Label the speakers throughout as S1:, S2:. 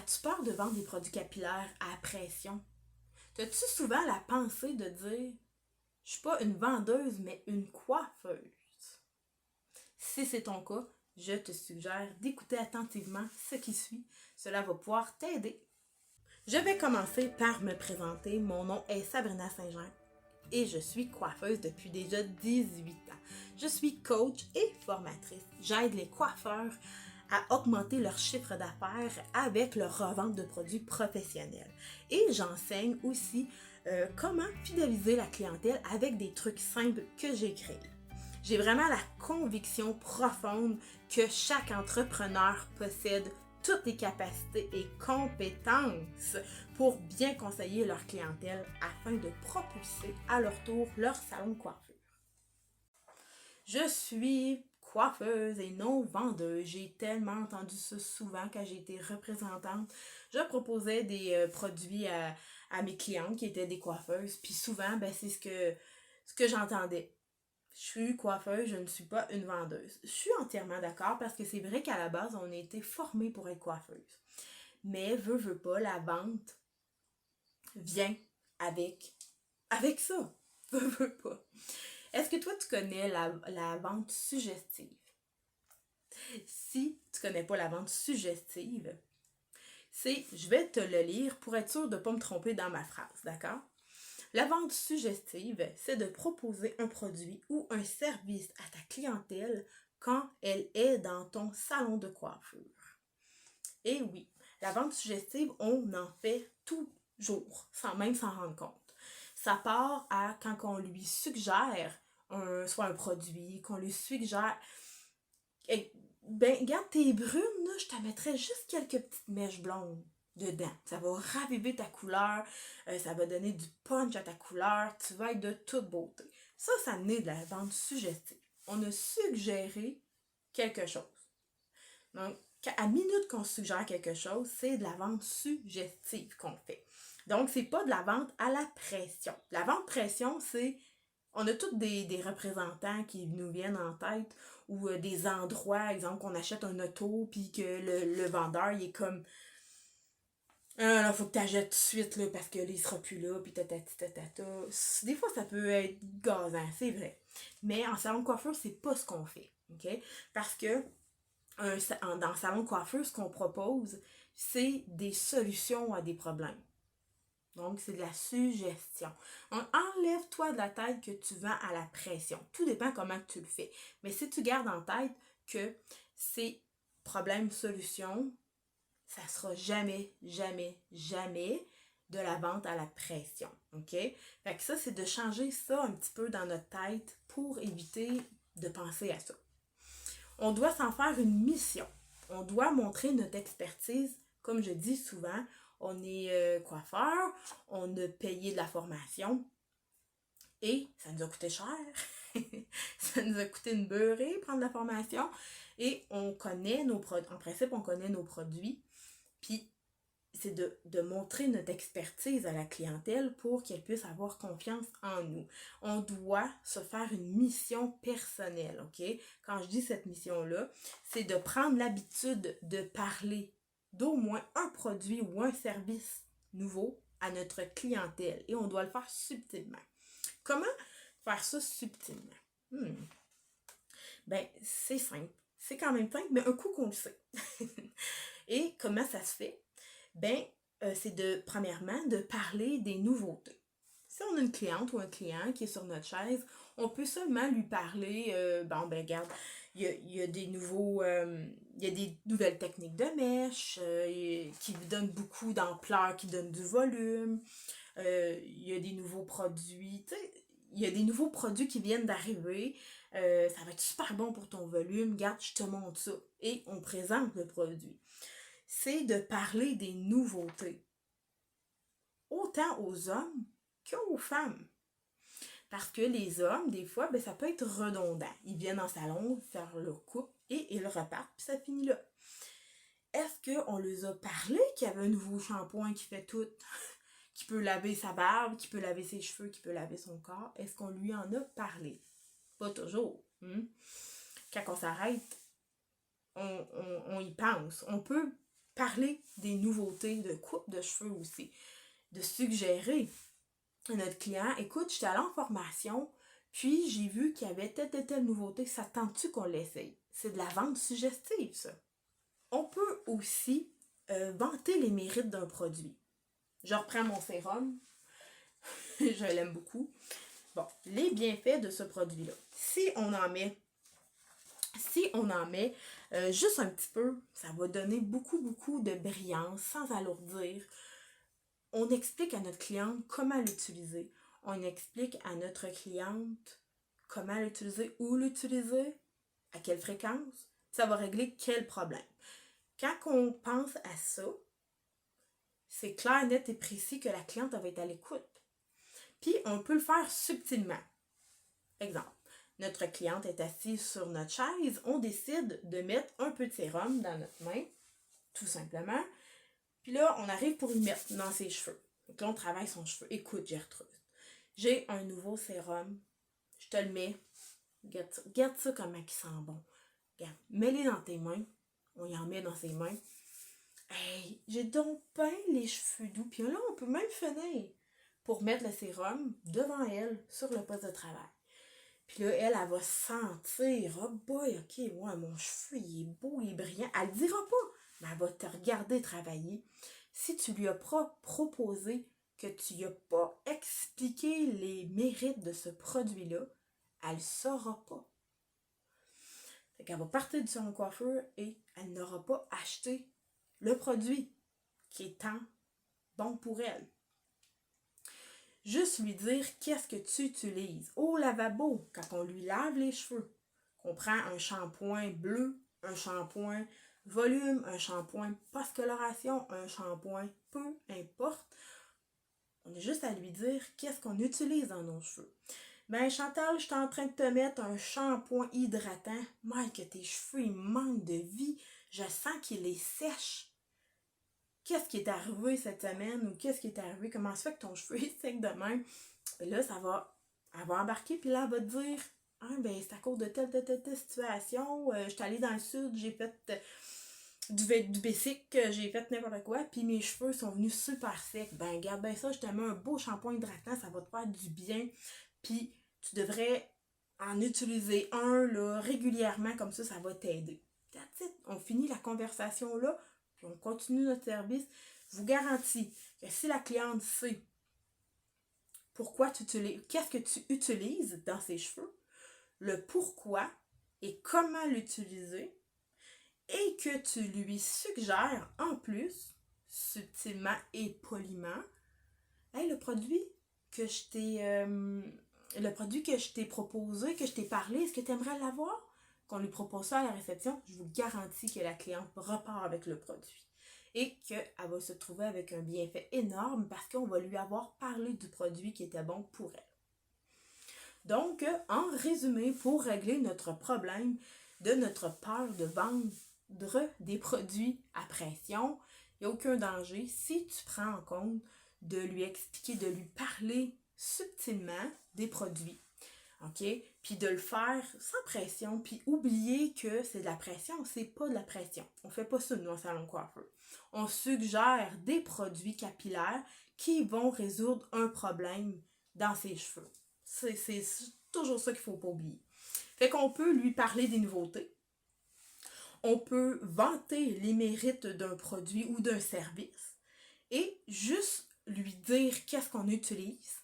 S1: As-tu peur de vendre des produits capillaires à pression? As-tu souvent la pensée de dire je suis pas une vendeuse, mais une coiffeuse? Si c'est ton cas, je te suggère d'écouter attentivement ce qui suit. Cela va pouvoir t'aider. Je vais commencer par me présenter. Mon nom est Sabrina Saint-Jean et je suis coiffeuse depuis déjà 18 ans. Je suis coach et formatrice. J'aide les coiffeurs à augmenter leur chiffre d'affaires avec leur revente de produits professionnels. Et j'enseigne aussi comment fidéliser la clientèle avec des trucs simples que j'ai créés. J'ai vraiment la conviction profonde que chaque entrepreneur possède toutes les capacités et compétences pour bien conseiller leur clientèle afin de propulser à leur tour leur salon de coiffure. Je suis coiffeuse et non vendeuse. J'ai tellement entendu ça souvent quand j'ai été représentante. Je proposais des produits à mes clientes qui étaient des coiffeuses. Puis souvent, c'est ce que j'entendais. Je suis coiffeuse, je ne suis pas une vendeuse. Je suis entièrement d'accord parce que c'est vrai qu'à la base, on a été formé pour être coiffeuse. Mais veut pas, la vente vient avec ça. Veut pas. Est-ce que toi, tu connais la vente suggestive? Si tu connais pas la vente suggestive, je vais te le lire pour être sûr de ne pas me tromper dans ma phrase, d'accord? La vente suggestive, c'est de proposer un produit ou un service à ta clientèle quand elle est dans ton salon de coiffure. Et oui, la vente suggestive, on en fait toujours, sans même s'en rendre compte. Ça part à quand on lui suggère soit un produit, qu'on lui suggère... Regarde tes brunes, là, je te mettrais juste quelques petites mèches blondes dedans. Ça va raviver ta couleur, ça va donner du punch à ta couleur, tu vas être de toute beauté. Ça naît de la vente suggestive. On a suggéré quelque chose. Donc, à minute qu'on suggère quelque chose, c'est de la vente suggestive qu'on fait. Donc, c'est pas de la vente à la pression. La vente pression, c'est... On a tous des représentants qui nous viennent en tête ou des endroits, exemple, qu'on achète un auto puis que le vendeur, il est comme... Ah, là, faut que tu achètes tout de suite, là, parce que là, il sera plus là, puis tatati tatata. Des fois, ça peut être gazant, c'est vrai. Mais en salon de coiffure, c'est pas ce qu'on fait, OK? Parce que dans le salon de coiffure, ce qu'on propose, c'est des solutions à des problèmes. Donc, c'est de la suggestion. Donc, enlève-toi de la tête que tu vends à la pression. Tout dépend comment tu le fais. Mais si tu gardes en tête que c'est problème-solution, ça sera jamais, jamais, jamais de la vente à la pression. OK? Fait que ça, c'est de changer ça un petit peu dans notre tête pour éviter de penser à ça. On doit s'en faire une mission. On doit montrer notre expertise. Comme je dis souvent, on est coiffeur, on a payé de la formation et ça nous a coûté cher. Ça nous a coûté une beurrée prendre la formation et on connaît nos produits. En principe, on connaît nos produits. Puis, c'est de montrer notre expertise à la clientèle pour qu'elle puisse avoir confiance en nous. On doit se faire une mission personnelle, OK? Quand je dis cette mission-là, c'est de prendre l'habitude de parler d'au moins un produit ou un service nouveau à notre clientèle. Et on doit le faire subtilement. Comment faire ça subtilement? C'est simple. C'est quand même simple, mais un coup qu'on le sait. Et comment ça se fait? C'est premièrement, de parler des nouveautés. Si on a une cliente ou un client qui est sur notre chaise, on peut seulement lui parler, regarde, il y a des nouvelles techniques de mèche qui donnent beaucoup d'ampleur, qui donnent du volume. Il y a des nouveaux produits, il y a des nouveaux produits qui viennent d'arriver. Ça va être super bon pour ton volume. Regarde, je te montre ça. Et on présente le produit. C'est de parler des nouveautés. Autant aux hommes qu'aux femmes. Parce que les hommes, des fois, ça peut être redondant. Ils viennent en salon faire leur coupe et ils repartent, puis ça finit là. Est-ce qu'on leur a parlé qu'il y avait un nouveau shampoing qui fait tout, qui peut laver sa barbe, qui peut laver ses cheveux, qui peut laver son corps? Est-ce qu'on lui en a parlé? Pas toujours. Quand on s'arrête, on y pense. On peut parler des nouveautés de coupe de cheveux aussi. De suggérer à notre client, écoute, j'étais allée en formation, puis j'ai vu qu'il y avait telle nouveauté, ça te tente-tu qu'on l'essaye? C'est de la vente suggestive, ça. On peut aussi vanter les mérites d'un produit. Je reprends mon sérum, je l'aime beaucoup. Bon, les bienfaits de ce produit-là. Si on en met juste un petit peu, ça va donner beaucoup de brillance sans alourdir. On explique à notre cliente comment l'utiliser. On explique à notre cliente comment l'utiliser, où l'utiliser, à quelle fréquence. Ça va régler quel problème. Quand on pense à ça, c'est clair, net et précis que la cliente va être à l'écoute. Puis, on peut le faire subtilement. Exemple, notre cliente est assise sur notre chaise, on décide de mettre un peu de sérum dans notre main, tout simplement. Puis là, on arrive pour y mettre dans ses cheveux. Donc là, on travaille son cheveu. Écoute, Gertrude, j'ai un nouveau sérum, je te le mets. Regarde ça comment il sent bon. Regarde, mets-les dans tes mains. On y en met dans ses mains. Hey, j'ai donc peint les cheveux doux. Puis là, on peut même finir pour mettre le sérum devant elle sur le poste de travail. Puis là, elle va sentir, oh boy, ok, ouais, mon cheveu, il est beau, il est brillant. Elle ne dira pas, mais elle va te regarder travailler. Si tu lui as pas proposé, que tu lui as pas expliqué les mérites de ce produit-là, elle ne saura pas. Fait qu'elle va partir du salon de coiffeur et elle n'aura pas acheté le produit qui est tant bon pour elle. Juste lui dire qu'est-ce que tu utilises. Au lavabo, quand on lui lave les cheveux, qu'on prend un shampoing bleu, un shampoing volume, un shampoing post-coloration, un shampoing peu importe, on est juste à lui dire qu'est-ce qu'on utilise dans nos cheveux. Ben Chantal, je suis en train de te mettre un shampoing hydratant. Mike, que tes cheveux ils manquent de vie. Je sens qu'il est sèche. Qu'est-ce qui est arrivé cette semaine ou qu'est-ce qui est arrivé? Comment ça fait que ton cheveu est sec de même? Et là, elle va embarquer, puis là, elle va te dire, ah, ben, c'est à cause de telle situation. Je suis allée dans le sud, j'ai fait du basic, j'ai fait n'importe quoi, puis mes cheveux sont venus super secs. Ben, regarde ben ça, je te mets un beau shampoing hydratant, ça va te faire du bien. Puis, tu devrais en utiliser un là, régulièrement, comme ça va t'aider. That's it. On finit la conversation là, puis on continue notre service. Je vous garantis que si la cliente sait qu'est-ce que tu utilises dans ses cheveux, le pourquoi et comment l'utiliser, et que tu lui suggères en plus, subtilement et poliment, hey, le produit que je t'ai proposé, que je t'ai parlé, est-ce que tu aimerais l'avoir? Qu'on lui propose ça à la réception, je vous garantis que la cliente repart avec le produit. Et qu'elle va se trouver avec un bienfait énorme parce qu'on va lui avoir parlé du produit qui était bon pour elle. Donc, en résumé, pour régler notre problème de notre peur de vendre des produits à pression, il n'y a aucun danger si tu prends en compte de lui expliquer, de lui parler subtilement des produits. OK? Puis de le faire sans pression, puis oublier que c'est de la pression, c'est pas de la pression. On fait pas ça, nous, en salon de coiffeur. On suggère des produits capillaires qui vont résoudre un problème dans ses cheveux. C'est toujours ça qu'il faut pas oublier. Fait qu'on peut lui parler des nouveautés. On peut vanter les mérites d'un produit ou d'un service et juste lui dire qu'est-ce qu'on utilise,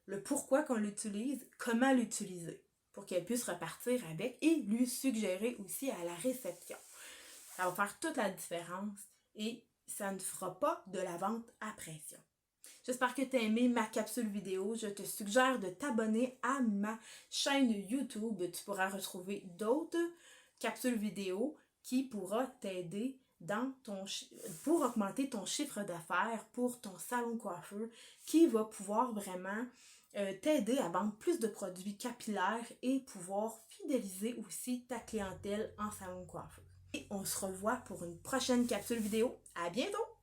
S1: le pourquoi qu'on l'utilise, comment l'utiliser, pour qu'elle puisse repartir avec et lui suggérer aussi à la réception. Ça va faire toute la différence et ça ne fera pas de la vente à pression. J'espère que tu as aimé ma capsule vidéo. Je te suggère de t'abonner à ma chaîne YouTube. Tu pourras retrouver d'autres capsules vidéo qui pourra t'aider pour augmenter ton chiffre d'affaires pour ton salon de coiffeur, qui va pouvoir vraiment t'aider à vendre plus de produits capillaires et pouvoir fidéliser aussi ta clientèle en salon de coiffeur. Et on se revoit pour une prochaine capsule vidéo. À bientôt!